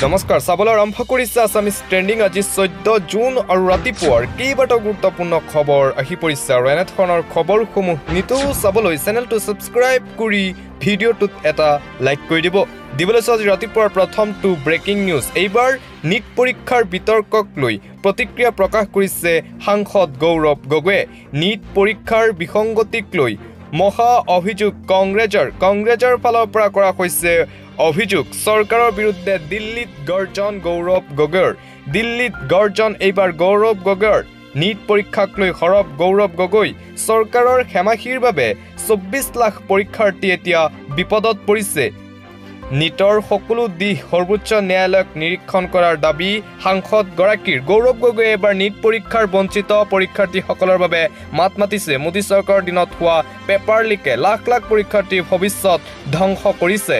নমস্কাৰ চাবলৈ আৰম্ভ কৰিছে আছামিজ ট্ৰেণ্ডিং আজি 14 জুন আৰু ৰাতিপুৱাৰ কেইবাটাও গুৰুত্বপূৰ্ণ খবৰ আহি পৰিছে আৰু এনে ধৰণৰ খবৰসমূহ নিতৌ চাবলৈ চেনেলটো ছাবস্ক্ৰাইব কৰি ভিডিঅ'টোত এটা লাইক কৰি দিবলৈ আজি ৰাতিপুৱাৰ প্ৰথমটো ব্ৰেকিং নিউজ এইবাৰ নিট পৰীক্ষাৰ বিতৰ্কক লৈ প্ৰতিক্ৰিয়া প্ৰকাশ কৰিছে সাংসদ গৌৰৱ গগৈয়ে নিট পৰীক্ষাৰ বিসংগতিক লৈ মহা অভিযোগ কংগ্ৰেছৰ ফালৰ পৰা কৰা হৈছে অভিযোগ চৰকাৰৰ বিৰুদ্ধে দিল্লীত গৰ্জন গৌৰৱ গগৈৰ এইবাৰ গৌৰৱ গগৈৰ নিট পৰীক্ষাক লৈ সৰব গৌৰৱ গগৈ চৰকাৰৰ হেমাহিৰ বাবে 24 লাখ পৰীক্ষাৰ্থী এতিয়া বিপদত পৰিছে নিটৰ সকলো দিশ সৰ্বোচ্চ ন্যায়ালয়ক নিৰীক্ষণ কৰাৰ দাবী সাংসদ গৰাকীৰ গৌৰৱ গগৈয়ে এবাৰ নিট পৰীক্ষাৰ বঞ্চিত পৰীক্ষাৰ্থীসকলৰ বাবে মাত মাতিছে মোদী চৰকাৰৰ দিনত হোৱা পেপাৰ লিকে লাখ লাখ পৰীক্ষাৰ্থীৰ ভৱিষ্যত ধ্বংস কৰিছে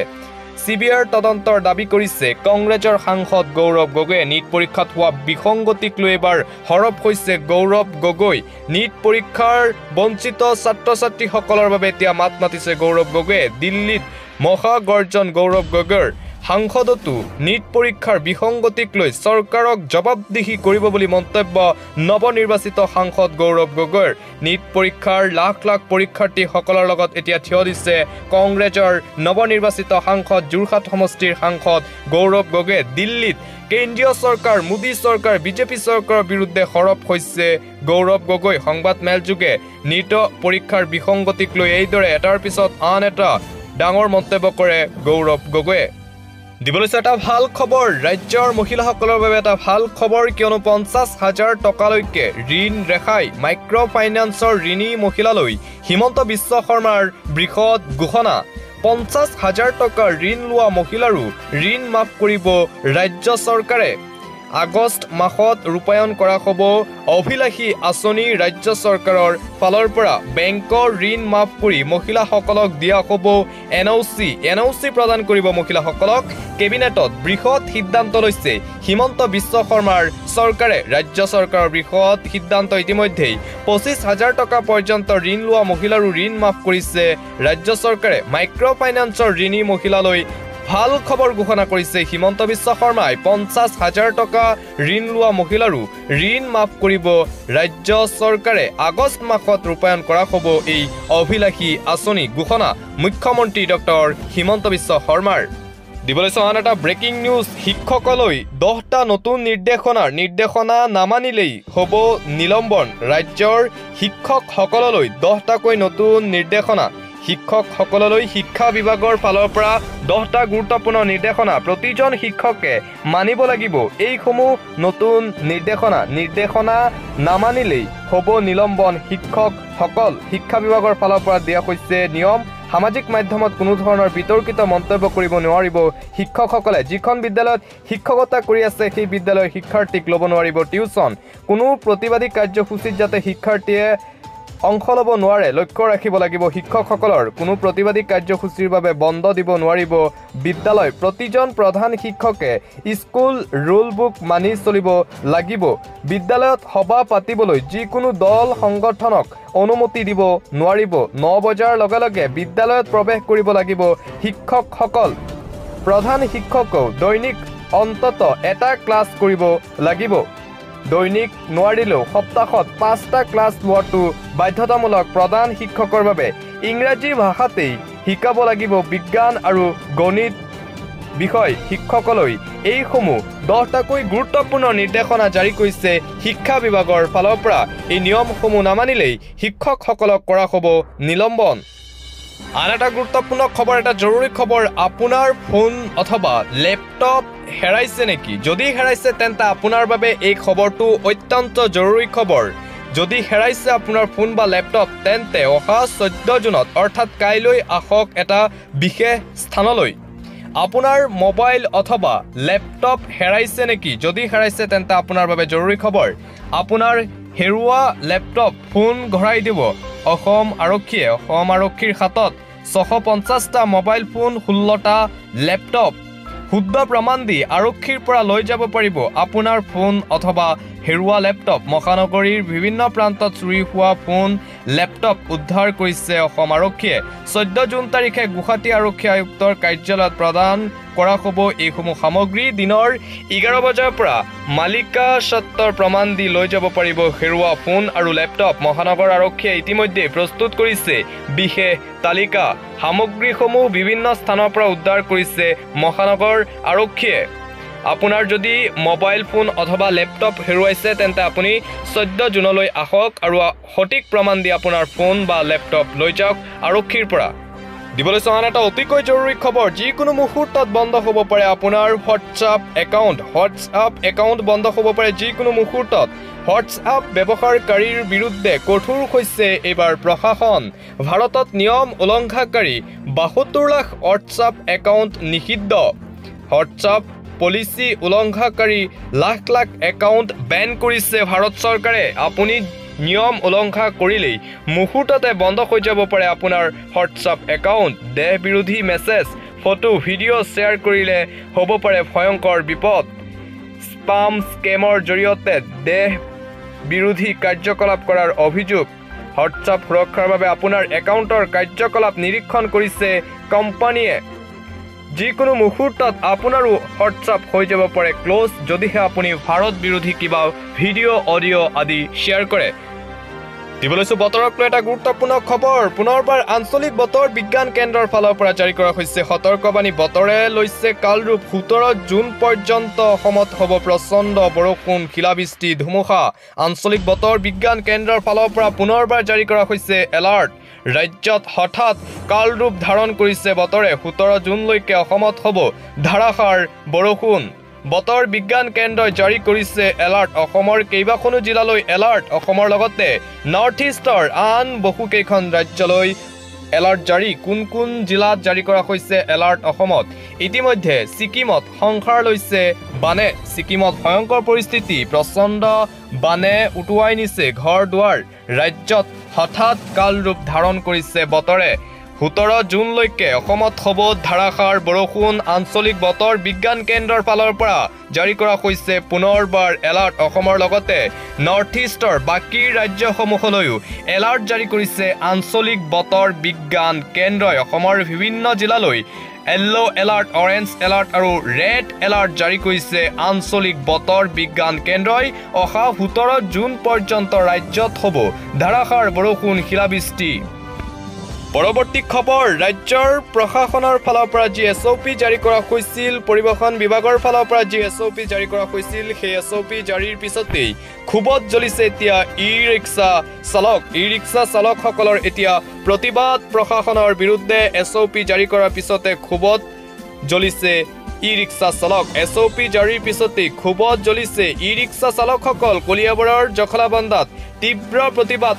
CBR তদন্তৰ দাবী কৰিছে কংগ্ৰেছৰ সাংসদ গৌৰৱ গগৈয়ে নিট পৰীক্ষাত হোৱা বিসংগতিক লৈ এবাৰ হৰপ হৈছে গৌৰৱ গগৈ নিট পৰীক্ষাৰ বঞ্চিত ছাত্ৰ-ছাত্ৰীসকলৰ বাবে এতিয়া মাত মাতিছে গৌৰৱ গগৈয়ে দিল্লীত মহা গৰ্জন গৌৰৱ গগৈৰ সাংসদতো নিট পৰীক্ষাৰ বিসংগতিক লৈ চৰকাৰক জবাবদিহি কৰিব বুলি মন্তব্য নৱনিৰ্বাচিত সাংসদ গৌৰৱ গগৈৰ নিট পৰীক্ষাৰ লাখ লাখ পৰীক্ষাৰ্থীসকলৰ লগত এতিয়া থিয় দিছে কংগ্ৰেছৰ নৱনিৰ্বাচিত সাংসদ যোৰহাট সমষ্টিৰ সাংসদ গৌৰৱ গগৈয়ে দিল্লীত কেন্দ্ৰীয় চৰকাৰ মোদী চৰকাৰ বিজেপি চৰকাৰৰ বিৰুদ্ধে সৰব হৈছে গৌৰৱ গগৈ সংবাদ মেলযোগে নিট পৰীক্ষাৰ বিসংগতিক লৈ এইদৰে এটাৰ পিছত আন এটা ডাঙৰ মন্তব্য কৰে গৌৰৱ গগৈয়ে দিবলৈ এটা ভাল খবৰ ৰাজ্যৰ মহিলাসকলৰ বাবে এটা ভাল খবৰ কিয়নো 50,000 টকালৈকে ঋণ ৰেহাই মাইক্ৰ ফাইনেন্সৰ ঋণী মহিলালৈ হিমন্ত বিশ্ব শৰ্মাৰ বৃহৎ ঘোষণা 50,000 টকাৰ ঋণ লোৱা মহিলাৰো ঋণ মাফ কৰিব ৰাজ্য চৰকাৰে আগষ্ট মাহত ৰূপায়ণ কৰা হ'ব অভিলাষী আঁচনি ৰাজ্য চৰকাৰৰ ফালৰ পৰা বেংকৰ ঋণ মাফ কৰি মহিলাসকলক দিয়া হ'ব NOC প্ৰদান কৰিব মহিলাসকলক কেবিনেটত বৃহৎ সিদ্ধান্ত লৈছে হিমন্ত বিশ্ব শৰ্মাৰ চৰকাৰে ৰাজ্য চৰকাৰৰ বৃহৎ সিদ্ধান্ত ইতিমধ্যেই 25,000 টকা পৰ্যন্ত ঋণ লোৱা মহিলাৰো ঋণ মাফ কৰিছে ৰাজ্য চৰকাৰে মাইক্ৰ ফাইনেন্সৰ ঋণী মহিলালৈ ভাল খবৰ ঘোষণা কৰিছে হিমন্ত বিশ্ব শৰ্মাই 50,000 টকা ঋণ লোৱা মহিলাৰো ঋণ মাফ কৰিব ৰাজ্য চৰকাৰে আগষ্ট মাহত ৰূপায়ণ কৰা হ'ব এই অভিলাষী আঁচনি ঘোষণা মুখ্যমন্ত্ৰী ডক্টৰ হিমন্ত বিশ্ব শৰ্মাৰ দিবলৈ আন এটা ব্ৰেকিং নিউজ শিক্ষকলৈ 10টা নতুন নিৰ্দেশনা নামানিলেই হ'ব নিলম্বন ৰাজ্যৰ শিক্ষকসকললৈ 10টাকৈ নতুন নিৰ্দেশনা শিক্ষকসকললৈ শিক্ষা বিভাগৰ ফালৰ পৰা 10টা গুৰুত্বপূৰ্ণ নিৰ্দেশনা প্ৰতিজন শিক্ষকে মানিব লাগিব এইসমূহ নতুন নিৰ্দেশনা নামানিলেই হ'ব নিলম্বন শিক্ষকসকল শিক্ষা বিভাগৰ ফালৰ পৰা দিয়া হৈছে নিয়ম সামাজিক মাধ্যমত কোনো ধৰণৰ বিতৰ্কিত মন্তব্য কৰিব নোৱাৰিব শিক্ষকসকলে যিখন বিদ্যালয়ত শিক্ষকতা কৰি আছে সেই বিদ্যালয়ৰ শিক্ষাৰ্থীক ল'ব নোৱাৰিব টিউচন কোনো প্ৰতিবাদী কাৰ্যসূচীত যাতে শিক্ষাৰ্থীয়ে অংশ ল'ব নোৱাৰে লক্ষ্য ৰাখিব লাগিব শিক্ষকসকলৰ কোনো প্ৰতিবাদী কাৰ্যসূচীৰ বাবে বন্ধ দিব নোৱাৰিব বিদ্যালয় প্ৰতিজন প্ৰধান শিক্ষকে স্কুল ৰুল বুক মানি চলিব লাগিব বিদ্যালয়ত সভা পাতিবলৈ যিকোনো দল সংগঠনক অনুমতি দিব নোৱাৰিব 9 বজাৰ লগে লগে বিদ্যালয়ত প্ৰৱেশ কৰিব লাগিব শিক্ষকসকল প্ৰধান শিক্ষকও দৈনিক অন্তত এটা ক্লাছ কৰিব লাগিব দৈনিক নোৱাৰিলেও সপ্তাহত 5টা ক্লাছ লোৱাটো বাধ্যতামূলক প্ৰধান শিক্ষকৰ বাবে ইংৰাজী ভাষাতেই শিকাব লাগিব বিজ্ঞান আৰু গণিত বিষয় শিক্ষকলৈ এইসমূহ 10টাকৈ গুৰুত্বপূৰ্ণ নিৰ্দেশনা জাৰি কৰিছে শিক্ষা বিভাগৰ ফালৰ পৰা এই নিয়মসমূহ নামানিলেই শিক্ষকসকলক কৰা হ'ব নিলম্বন আন এটা গুৰুত্বপূৰ্ণ খবৰ এটা জৰুৰী খবৰ আপোনাৰ ফোন অথবা লেপটপ হেৰাইছে নেকি যদি হেৰাইছে তেন্তে আপোনাৰ বাবে এই খবৰটো অত্যন্ত জৰুৰী খবৰ যদি হেৰাইছে আপোনাৰ ফোন বা লেপটপ তেন্তে অহা 14 জুনত অৰ্থাৎ কাইলৈ আহক এটা বিশেষ স্থানলৈ আপোনাৰ মোবাইল অথবা লেপটপ হেৰাইছে নেকি যদি হেৰাইছে তেন্তে আপোনাৰ বাবে জৰুৰী খবৰ আপোনাৰ হেৰুৱা লেপটপ ফোন ঘূৰাই দিব অসম আৰক্ষীৰ হাতত 650টা মোবাইল ফোন 16টা লেপটপ শুদ্ধ প্ৰমাণ দি আৰক্ষীৰ পৰা লৈ যাব পাৰিব আপোনাৰ ফোন অথবা হেৰুৱা লেপটপ মহানগৰীৰ বিভিন্ন প্ৰান্তত চুৰি হোৱা ফোন লেপটপ উদ্ধাৰ কৰিছে অসম আৰক্ষীয়ে 14 জুন তাৰিখে গুৱাহাটী আৰক্ষী আয়ুক্তৰ কাৰ্যালয়ত প্ৰদান কৰা হ'ব এইসমূহ সামগ্ৰী দিনৰ 11 বজাৰ পৰা মালিকা সত্তৰ প্ৰমাণ দি লৈ যাব পাৰিব হেৰুৱা ফোন আৰু লেপটপ মহানগৰ আৰক্ষীয়ে ইতিমধ্যে প্ৰস্তুত কৰিছে বিশেষ তালিকা সামগ্ৰীসমূহ বিভিন্ন স্থানৰ পৰা উদ্ধাৰ কৰিছে মহানগৰ আৰক্ষীয়ে আপোনাৰ যদি মোবাইল ফোন অথবা ল্যাপটপ হেৰুৱাইছে তেন্তে আপুনি 14 জুনলৈ আহক আৰু সঠিক প্ৰমাণ দি আপোনাৰ ফোন বা ল্যাপটপ লৈ যাওক আৰক্ষীৰ পৰা দিবলৈ চান এটা অতিকৈ জৰুৰী খবৰ যিকোনো মুহূৰ্তত বন্ধ হ'ব পাৰে আপোনাৰ হোৱাটছআপ একাউণ্ট বন্ধ হ'ব পাৰে যিকোনো মুহূৰ্তত হোৱাটছআপ ব্যৱহাৰকাৰীৰ বিৰুদ্ধে কঠোৰ হৈছে এইবাৰ প্ৰশাসন ভাৰতত নিয়ম উলংঘাকাৰী 72 লাখ হোৱাটছআপ একাউণ্ট নিষিদ্ধ হোৱাটছআপ পলিসি উলংঘাকাৰী লাখ লাখ একাউণ্ট বেন কৰিছে ভাৰত চৰকাৰে আপুনি নিয়ম উলংঘা কৰিলেই মুহূৰ্ততে বন্ধ হৈ যাব পাৰে আপোনাৰ হোৱাটছআপ একাউণ্ট দেহ বিৰোধী মেছেজ ফটো ভিডিঅ' শ্বেয়াৰ কৰিলে হ'ব পাৰে ভয়ংকৰ বিপদ স্পাম স্কেমৰ জৰিয়তে দেহ বিৰোধী কাৰ্যকলাপ কৰাৰ অভিযোগ হোৱাটছআপ সুৰক্ষাৰ বাবে আপোনাৰ একাউণ্টৰ কাৰ্যকলাপ নিৰীক্ষণ কৰিছে কোম্পানীয়ে যিকোনো মুহূৰ্তত আপোনাৰো হোৱাটছআপ হৈ যাব পাৰে ক্লোজ যদিহে আপুনি ভাৰত বিৰোধী কিবা ভিডিঅ' অডিঅ' আদি শ্বেয়াৰ কৰে দিবলৈছো বতৰক লৈ এটা গুৰুত্বপূৰ্ণ খবৰ পুনৰবাৰ আঞ্চলিক বতৰ বিজ্ঞান কেন্দ্ৰৰ ফালৰ পৰা জাৰি কৰা হৈছে সতৰ্কবাণী বতৰে লৈছে কালৰূপ 17 জুন পৰ্যন্ত অসমত হ'ব প্ৰচণ্ড বৰষুণ শিলাবৃষ্টি ধুমুহা আঞ্চলিক বতৰ বিজ্ঞান কেন্দ্ৰৰ ফালৰ পৰা পুনৰবাৰ জাৰি কৰা হৈছে এলাৰ্ট ৰাজ্যত হঠাৎ কালৰূপ ধাৰণ কৰিছে বতৰে 17 জুনলৈকে অসমত হ'ব ধাৰাসাৰ বৰষুণ বতৰ বিজ্ঞান কেন্দ্ৰই জাৰি কৰিছে এলাৰ্ট অসমৰ কেইবাখনো জিলালৈ এলাৰ্ট অসমৰ লগতে নৰ্থ ইষ্টৰ আন বহুকেইখন ৰাজ্যলৈ এলাৰ্ট জাৰি কোন জিলাত জাৰি কৰা হৈছে এলাৰ্ট অসমত ইতিমধ্যে ছিকিমত সংসাৰ লৈছে বানে ছিকিমত ভয়ংকৰ পৰিস্থিতি প্ৰচণ্ড বানে উটুৱাই নিছে ঘৰ দুৱাৰ ৰাজ্যত হঠাৎ কালৰূপ ধাৰণ কৰিছে বতৰে 17 জুনলৈকে অসমত হ'ব ধাৰাসাৰ বৰষুণ আঞ্চলিক বতৰ বিজ্ঞান কেন্দ্ৰৰ ফালৰ পৰা জাৰি কৰা হৈছে পুনৰবাৰ এলাৰ্ট অসমৰ লগতে নৰ্থ ইষ্টৰ বাকী ৰাজ্যসমূহলৈও এলাৰ্ট জাৰি কৰিছে আঞ্চলিক বতৰ বিজ্ঞান কেন্দ্ৰই অসমৰ বিভিন্ন জিলালৈ येलो एलार्ट ऑरेंज एलार्ट और रेड एलार्ट जारी কৰিছে আঞ্চলিক বতৰ বিজ্ঞান কেন্দ্ৰই অহা 17 জুন পৰ্যন্ত ৰাজ্যত হ'ব ধাৰাসাৰ বৰষুণ শিলাবৃষ্টি পৰৱৰ্তী খবৰ ৰাজ্যৰ প্ৰশাসনৰ ফালৰ পৰা যি এছঅপি জাৰি কৰা হৈছিল পৰিবহণ বিভাগৰ ফালৰ পৰা যি এছঅপি জাৰি কৰা হৈছিল সেই এছঅপি জাৰিৰ পিছতেই খুবত জ্বলিছে এতিয়া ই-ৰিক্সা চালকসকলৰ এতিয়া প্ৰতিবাদ প্ৰশাসনৰ বিৰুদ্ধে এছঅপি জাৰি কৰাৰ পিছতে খুবত জ্বলিছে ই-ৰিক্সা চালক এছঅপি জাৰিৰ পিছতে খুবত জ্বলিছে ই-ৰিক্সা চালকসকল কলিয়াবৰৰ জখলাবন্দাত তীব্ৰ প্ৰতিবাদ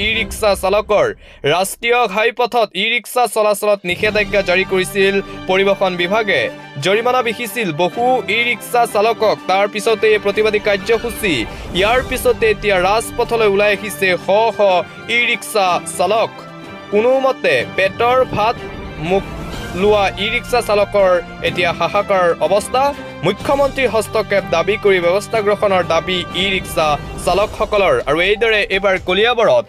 ই-ৰিক্সা চালকৰ ৰাষ্ট্ৰীয় ঘাইপথত ই-ৰিক্সা চলাচলত নিষেধাজ্ঞা জাৰি কৰিছিল পৰিবহণ বিভাগে জৰিমনা বিহিছিল বহু ই-ৰিক্সা চালকক তাৰ পিছতে প্ৰতিবাদী কাৰ্যসূচী ইয়াৰ পিছতে এতিয়া ৰাজপথলৈ ওলাই আহিছে ই-ৰিক্সা চালক কোনোমতে পেটৰ ভাত মুখ লোৱা ই-ৰিক্সা চালকৰ এতিয়া হাহাকাৰ অৱস্থা মুখ্যমন্ত্ৰীৰ হস্তক্ষেপ দাবী কৰি ব্যৱস্থা গ্ৰহণৰ দাবী ই-ৰিক্সা চালকসকলৰ আৰু এইদৰে এবাৰ কলিয়াবৰত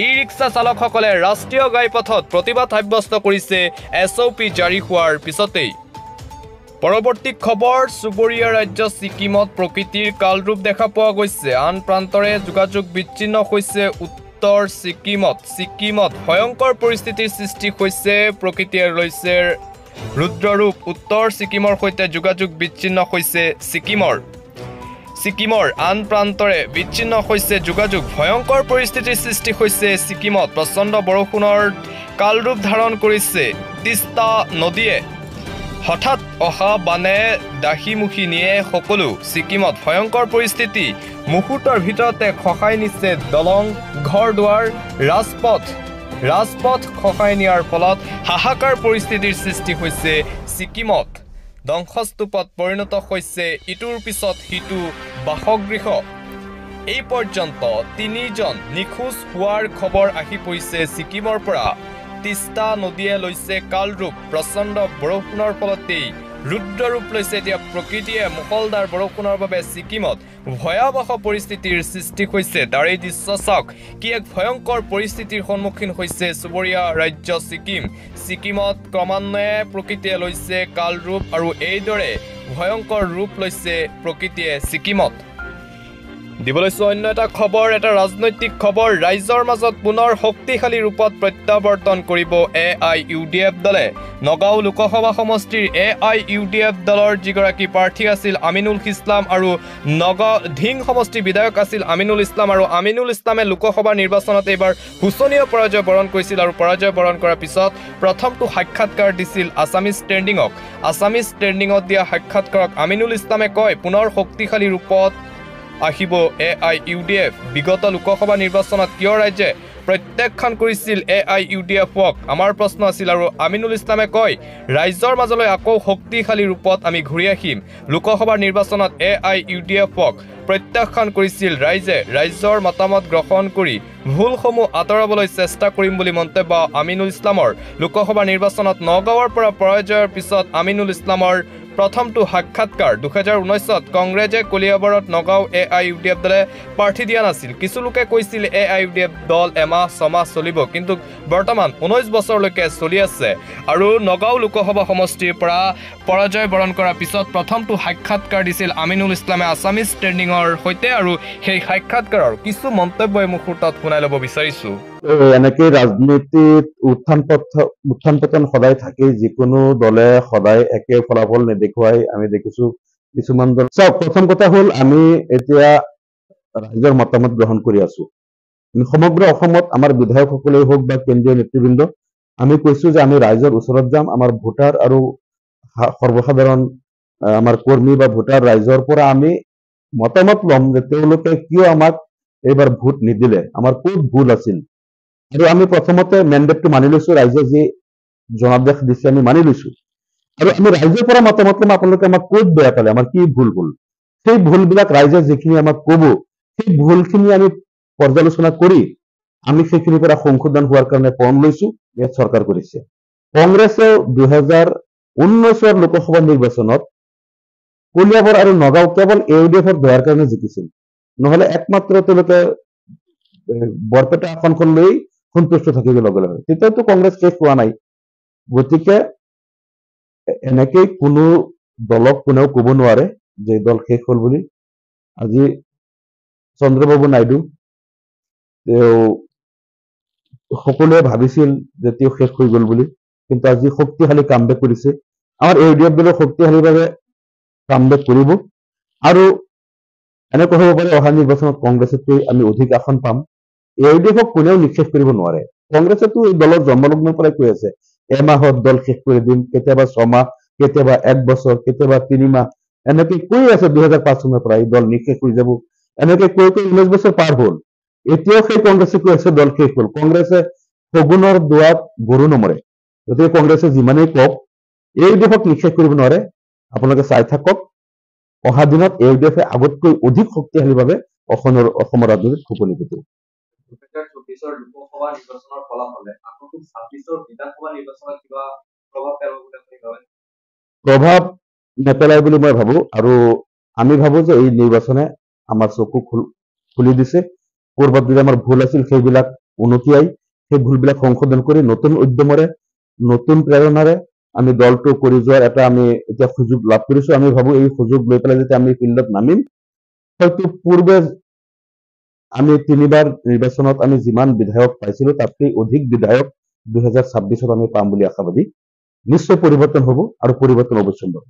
ই-ৰিক্সা চালকসকলে ৰাষ্ট্ৰীয় ঘাইপথত প্ৰতিবাদ সাব্যস্ত কৰিছে এছঅপি জাৰি হোৱাৰ পিছতেই পৰৱৰ্তী খবৰ চুবুৰীয়া ৰাজ্য ছিকিমত প্ৰকৃতিৰ কালৰূপ দেখা পোৱা গৈছে আন প্ৰান্তৰে যোগাযোগ বিচ্ছিন্ন হৈছে উত্তৰ ছিকিমত ভয়ংকৰ পৰিস্থিতিৰ সৃষ্টি হৈছে প্ৰকৃতিয়ে লৈছে ৰুদ্ৰৰূপ উত্তৰ ছিকিমৰ সৈতে যোগাযোগ বিচ্ছিন্ন হৈছে ছিকিমৰ আন প্ৰান্তৰে বিচ্ছিন্ন হৈছে যোগাযোগ ভয়ংকৰ পৰিস্থিতিৰ সৃষ্টি হৈছে ছিকিমত প্ৰচণ্ড বৰষুণৰ কালৰূপ ধাৰণ কৰিছে তিষ্টা নদীয়ে হঠাৎ অহা বানে দাহিমুখী নিয়ে সকলো ছিকিমত ভয়ংকৰ পৰিস্থিতি মুহূৰ্তৰ ভিতৰতে খহাই নিছে দলং ঘৰ দুৱাৰ ৰাজপথ খহাই নিয়াৰ ফলত হাহাকাৰ পৰিস্থিতিৰ সৃষ্টি হৈছে ছিকিমত ধ্বংসস্তূপত পৰিণত হৈছে ইটোৰ পিছত সিটো বাসগৃহ এই পৰ্যন্ত 3জন নিখোজ হোৱাৰ খবৰ আহি পৰিছে ছিকিমৰ পৰা তিষ্টা নদীয়ে লৈছে কালৰূপ প্ৰচণ্ড বৰষুণৰ ফলতেই ৰুদ্ৰৰূপ লৈছে এতিয়া প্ৰকৃতিয়ে মুকলদাৰ বৰষুণৰ বাবে ছিকিমত ভয়াৱহ পৰিস্থিতিৰ সৃষ্টি হৈছে তাৰেই দৃশ্য চাওক কি এক ভয়ংকৰ পৰিস্থিতিৰ সন্মুখীন হৈছে চুবুৰীয়া ৰাজ্য ছিকিমত ক্ৰমান্বয়ে প্ৰকৃতিয়ে লৈছে কাল ৰূপ আৰু এইদৰে ভয়ংকৰ ৰূপ লৈছে প্ৰকৃতিয়ে ছিকিমত দিবলৈছো অন্য এটা খবৰ এটা ৰাজনৈতিক খবৰ ৰাইজৰ মাজত পুনৰ শক্তিশালী ৰূপত প্ৰত্যাৱৰ্তন কৰিব AIUDF দলে নগাঁও লোকসভা সমষ্টিৰ AIUDF দলৰ যিগৰাকী প্ৰাৰ্থী আছিল আমিনুল ইছলাম আৰু নগাঁও ধিং সমষ্টি বিধায়ক আছিল আমিনুল ইছলাম আৰু আমিনুল ইছলামে লোকসভা নিৰ্বাচনত এইবাৰ শোচনীয় পৰাজয় বৰণ কৰিছিল আৰু পৰাজয় বৰণ কৰাৰ পিছত প্ৰথমটো সাক্ষাৎকাৰ দিছিল আছামিজ ট্ৰেণ্ডিঙত দিয়া সাক্ষাৎকাৰক আমিনুল ইছলামে কয় পুনৰ শক্তিশালী ৰূপত আহিব AIUDF বিগত লোকসভা নিৰ্বাচনত কিয় ৰাজ্যে প্ৰত্যাখ্যান কৰিছিল AIUDFক আমাৰ প্ৰশ্ন আছিল আৰু আমিনুল ইছলামে কয় ৰাজ্যৰ মাজলৈ আকৌ শক্তিশালী ৰূপত আমি ঘূৰি আহিম লোকসভা নিৰ্বাচনত AIUDFক প্ৰত্যাখ্যান কৰিছিল ৰাজ্যৰ মতামত গ্ৰহণ কৰি ভুলসমূহ আঁতৰাবলৈ চেষ্টা কৰিম বুলি মন্তব্য আমিনুল ইছলামৰ লোকসভা নিৰ্বাচনত নগাঁৱৰ পৰা পৰাজয়ৰ পিছত আমিনুল ইছলামৰ প্ৰথমটো সাক্ষাৎকাৰ 2019ত কংগ্ৰেছে কলিয়াবৰত নগাঁও AIUDF দলে প্ৰাৰ্থী দিয়া নাছিল কিছু লোকে কৈছিল AIUDF দল এমাহ ছমাহ চলিব কিন্তু বৰ্তমান 19 বছৰলৈকে চলি আছে আৰু নগাঁও লোকসভা সমষ্টিৰ পৰা পৰাজয় বৰণ কৰাৰ পিছত প্ৰথমটো সাক্ষাৎকাৰ দিছিল আমিনুল ইছলামে আছামিজ ট্ৰেণ্ডিঙৰ সৈতে আৰু সেই সাক্ষাৎকাৰৰ কিছু মন্তব্য এই মুহূৰ্তত শুনাই ল'ব বিচাৰিছো এনেকৈ ৰাজনীতিত উত্থান পতন সদায় থাকে যিকোনো দলে সদায় একে ফলাফল নেদেখুৱাই আমি দেখিছো কিছুমান দল চাওক প্ৰথম কথা হ'ল আমি এতিয়া ৰাইজৰ মতামত গ্ৰহণ কৰি আছো সমগ্ৰ অসমত আমাৰ বিধায়কসকলেই হওক বা কেন্দ্ৰীয় নেতৃবৃন্দ আমি কৈছো যে আমি ৰাইজৰ ওচৰত যাম আমাৰ ভোটাৰ আৰু সৰ্বসাধাৰণ আমাৰ কৰ্মী বা ভোটাৰ ৰাইজৰ পৰা আমি মতামত ল'ম যে তেওঁলোকে কিয় আমাক এইবাৰ ভোট নিদিলে আমাৰ ক'ত ভুল আছিল আৰু আমি প্ৰথমতে মেণ্ডেটটো মানি লৈছো ৰাইজে যি জনাদেশ দিছে আমি মানি লৈছো আৰু আমি ৰাইজৰ পৰা মতামত ল'ম আপোনালোকে আমাক ক'ত বেয়া পালে আমাৰ কি ভুল হ'ল সেই ভুলবিলাক ৰাইজে যিখিনি আমাক ক'ব সেই ভুলখিনি আমি পৰ্যালোচনা কৰি আমি সেইখিনিৰ পৰা সংশোধন হোৱাৰ কাৰণে পণ লৈছো ইয়াত চৰকাৰ কৰিছে কংগ্ৰেছে 2019 লোকসভা নিৰ্বাচনত কলিয়াবৰ আৰু নগাঁও কেৱল AIUDFৰ দয়াৰ কাৰণে জিকিছিল নহলে একমাত্ৰ তেওঁলোকে বৰপেটা আসনখন লৈ সন্তুষ্ট থাকিব লগে লগে তেতিয়াতো কংগ্ৰেছ শেষ হোৱা নাই গতিকে এনেকৈ কোনো দলক কোনেও ক'ব নোৱাৰে যে দল শেষ হ'ল বুলি আজি চন্দ্ৰবাবু নাইডু তেওঁ সকলোৱে ভাবিছিল যে তেওঁ শেষ হৈ গ'ল বুলি কিন্তু আজি শক্তিশালী কামবেক কৰিছে আমাৰ AIUDF দলে শক্তিশালীভাৱে কামবেক কৰিব আৰু এনেকুৱা হ'ব পাৰে অহা নিৰ্বাচনত কংগ্ৰেছতকৈ আমি অধিক আসন পাম AIUDFক কোনেও নিক্ষেপ কৰিব নোৱাৰে কংগ্ৰেছেতো এই দলৰ জন্মলগ্নৰ পৰাই কৈ আছে এমাহত দল শেষ কৰি দিম কেতিয়াবা 6 মাহ কেতিয়াবা 1 বছৰ কেতিয়াবা 3 মাহ এনেকৈ কৈ আছে 2005 চনৰ পৰা এই দল নিক্ষেপ হৈ যাব এনেকৈ কৈ 19 বছৰ পাৰ হ'ল এতিয়াও সেই কংগ্ৰেছে কৈ আছে দল শেষ হ'ল কংগ্ৰেছে সগুণৰ দুৱাত গৰু নমৰে গতিকে কংগ্ৰেছে যিমানেই কওক AIUDFক নিক্ষেপ কৰিব নোৱাৰে আপোনালোকে চাই থাকক অহা দিনত AIUDFে আগতকৈ অধিক শক্তিশালীভাৱে অসমৰ ৰাজনীতিত খোপনি পুতিব 2024 লোকসভা নিৰ্বাচনৰ ফলাফলে আকৌ 26 বিধানসভা নিৰ্বাচনত কিবা প্ৰভাৱ পেলাব বুলি আপুনি ভাবে প্ৰভাৱ নেপেলাই বুলি মই ভাবো আৰু আমি ভাবো যে এই নিৰ্বাচনে আমাৰ চকু খুলি দিছে পূৰ্বত যদি আমাৰ ভুল আছিল সেইবিলাক উনতিয়াই সেই ভুলবিলাক সংশোধন কৰি নতুন উদ্যমৰে নতুন প্ৰেৰণাৰে আমি দলটো কৰি যোৱাৰ এটা আমি এতিয়া সুযোগ লাভ কৰিছো আমি ভাবো এই সুযোগ লৈ পেলাই যেতিয়া আমি ফিল্ডত নামিম হয়তো পূৰ্বে আমি 3বাৰ নিৰ্বাচনত আমি যিমান বিধায়ক পাইছিলো তাতকৈ অধিক বিধায়ক 2026ত আমি পাম বুলি আশাবাদী নিশ্চয় পৰিৱৰ্তন হ'ব আৰু পৰিৱৰ্তন অৱশ্যম্ভাৱী